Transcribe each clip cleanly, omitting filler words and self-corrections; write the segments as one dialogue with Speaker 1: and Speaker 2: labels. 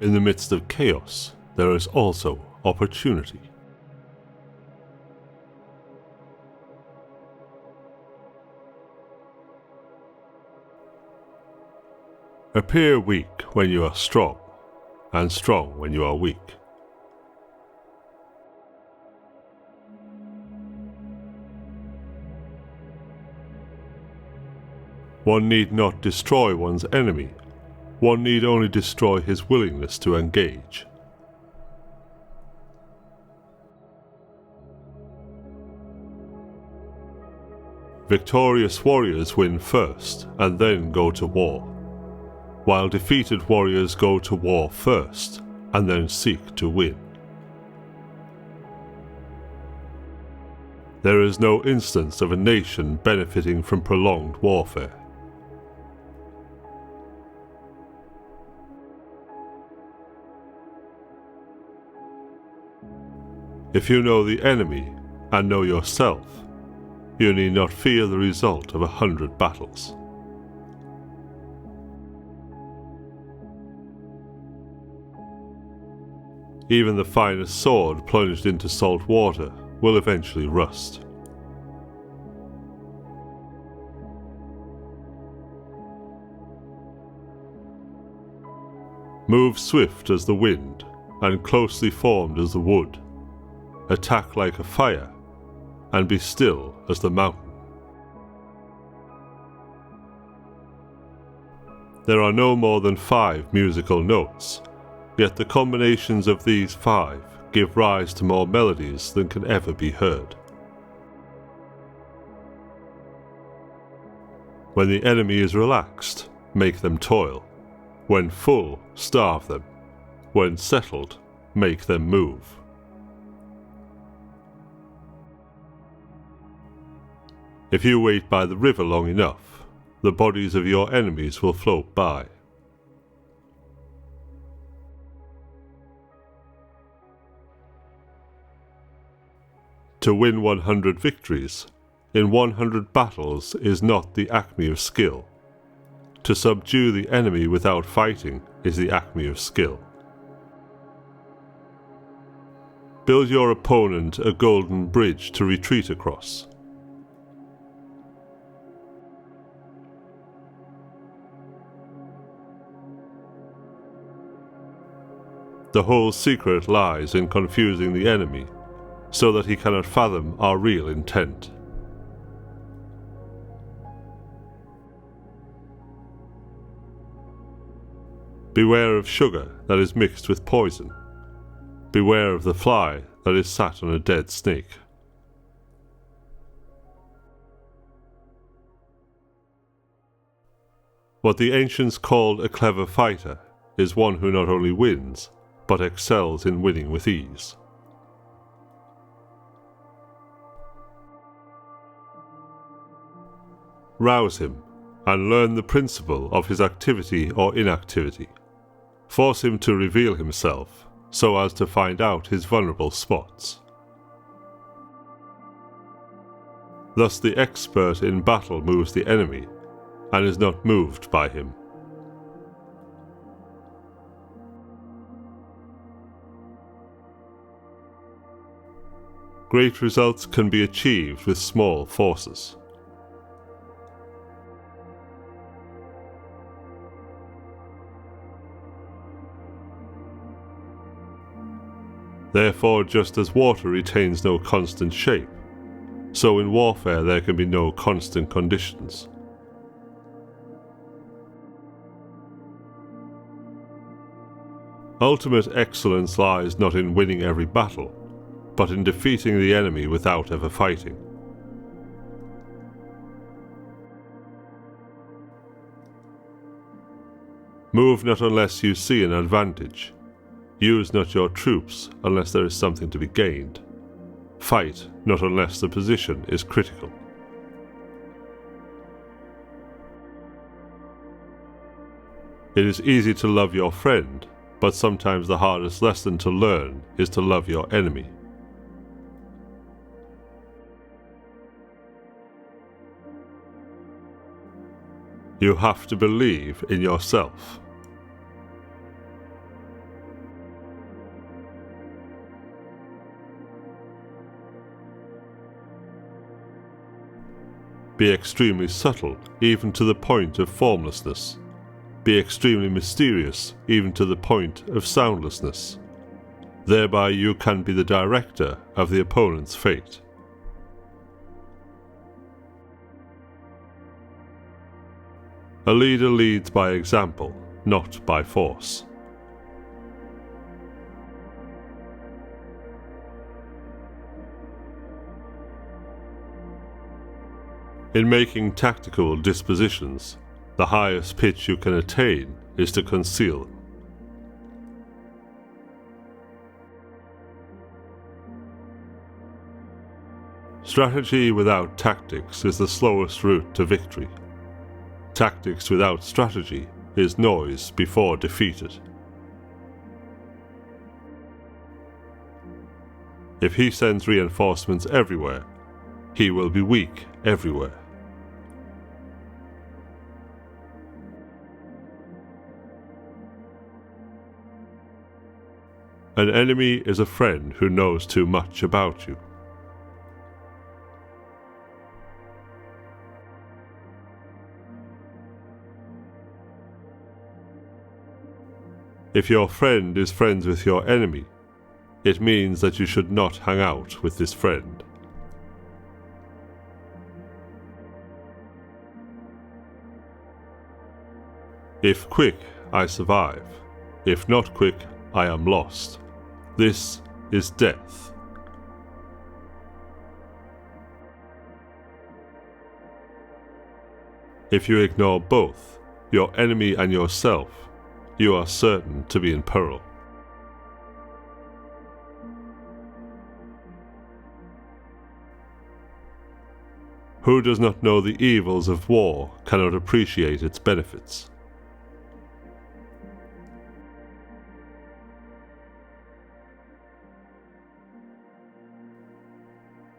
Speaker 1: In the midst of chaos, there is also opportunity. Appear weak when you are strong, and strong when you are weak. One need not destroy one's enemy, one need only destroy his willingness to engage. Victorious warriors win first and then go to war, while defeated warriors go to war first and then seek to win. There is no instance of a nation benefiting from prolonged warfare. If you know the enemy and know yourself, you need not fear the result of 100 battles. Even the finest sword plunged into salt water will eventually rust. Move swift as the wind, and closely formed as the wood. Attack like a fire, and be still as the mountain. There are no more than 5 musical notes, yet the combinations of these 5 give rise to more melodies than can ever be heard. When the enemy is relaxed, make them toil. When full, starve them. When settled, make them move. If you wait by the river long enough, the bodies of your enemies will float by. To win 100 victories in 100 battles is not the acme of skill. To subdue the enemy without fighting is the acme of skill. Build your opponent a golden bridge to retreat across. The whole secret lies in confusing the enemy, so that he cannot fathom our real intent. Beware of sugar that is mixed with poison. Beware of the fly that is sat on a dead snake. What the ancients called a clever fighter is one who not only wins, but excels in winning with ease. Rouse him, and learn the principle of his activity or inactivity. Force him to reveal himself, so as to find out his vulnerable spots. Thus the expert in battle moves the enemy, and is not moved by him. Great results can be achieved with small forces. Therefore, just as water retains no constant shape, so in warfare there can be no constant conditions. Ultimate excellence lies not in winning every battle, but in defeating the enemy without ever fighting. Move not unless you see an advantage. Use not your troops unless there is something to be gained. Fight not unless the position is critical. It is easy to love your friend, but sometimes the hardest lesson to learn is to love your enemy. You have to believe in yourself. Be extremely subtle, even to the point of formlessness. Be extremely mysterious, even to the point of soundlessness. Thereby you can be the director of the opponent's fate. A leader leads by example, not by force. In making tactical dispositions, the highest pitch you can attain is to conceal them. Strategy without tactics is the slowest route to victory. Tactics without strategy is noise before defeated. If he sends reinforcements everywhere, he will be weak everywhere. An enemy is a friend who knows too much about you. If your friend is friends with your enemy, it means that you should not hang out with this friend. If quick, I survive. If not quick, I am lost. This is death. If you ignore both, your enemy and yourself, you are certain to be in peril. Who does not know the evils of war cannot appreciate its benefits.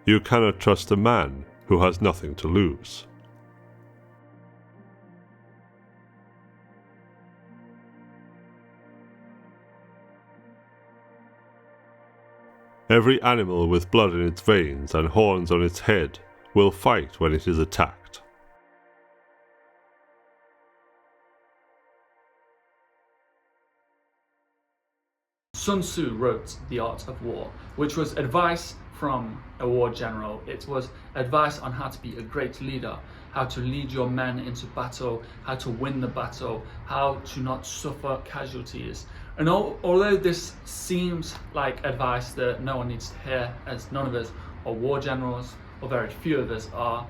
Speaker 1: You cannot trust a man who has nothing to lose. Every animal with blood in its veins and horns on its head will fight when it is attacked.
Speaker 2: Sun Tzu wrote The Art of War, which was advice from a war general. It was advice on how to be a great leader, how to lead your men into battle, how to win the battle, how to not suffer casualties. And although this seems like advice that no one needs to hear, as none of us are war generals, or very few of us are,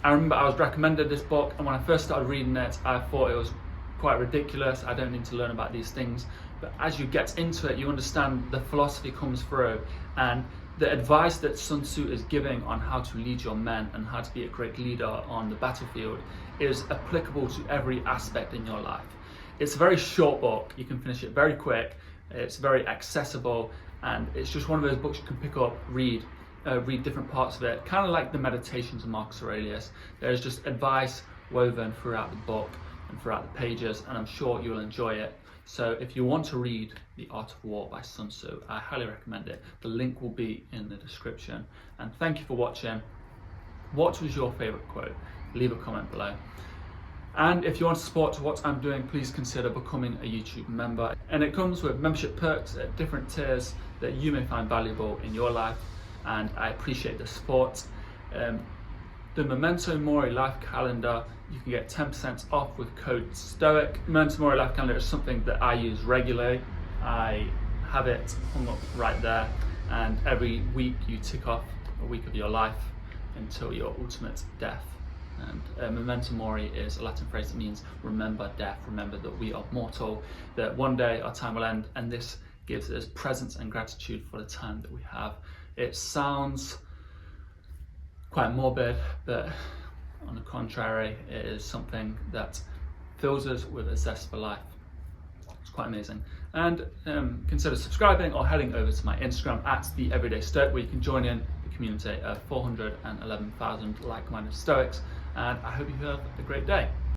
Speaker 2: I remember I was recommended this book, and when I first started reading it, I thought it was quite ridiculous. I don't need to learn about these things. But as you get into it, you understand the philosophy comes through, and the advice that Sun Tzu is giving on how to lead your men and how to be a great leader on the battlefield is applicable to every aspect in your life. It's a very short book, you can finish it very quick, it's very accessible, and it's just one of those books you can pick up, read different parts of it, kind of like the Meditations of Marcus Aurelius. There's just advice woven throughout the book and throughout the pages, and I'm sure you'll enjoy it. So if you want to read The Art of War by Sun Tzu, I highly recommend it. The link will be in the description. And thank you for watching. What was your favourite quote? Leave a comment below. And if you want to support what I'm doing, please consider becoming a YouTube member. And it comes with membership perks at different tiers that you may find valuable in your life. And I appreciate the support. The Memento Mori Life Calendar, you can get 10% off with code STOIC. Memento Mori Life Calendar is something that I use regularly. I have it hung up right there, and every week you tick off a week of your life until your ultimate death. And Memento Mori is a Latin phrase that means remember death, remember that we are mortal, that one day our time will end, and this gives us presence and gratitude for the time that we have. It sounds quite morbid, but on the contrary, it is something that fills us with a zest for life. It's quite amazing. And consider subscribing or heading over to my Instagram at TheEverydayStoic, where you can join in the community of 411,000 like-minded Stoics. And I hope you have a great day.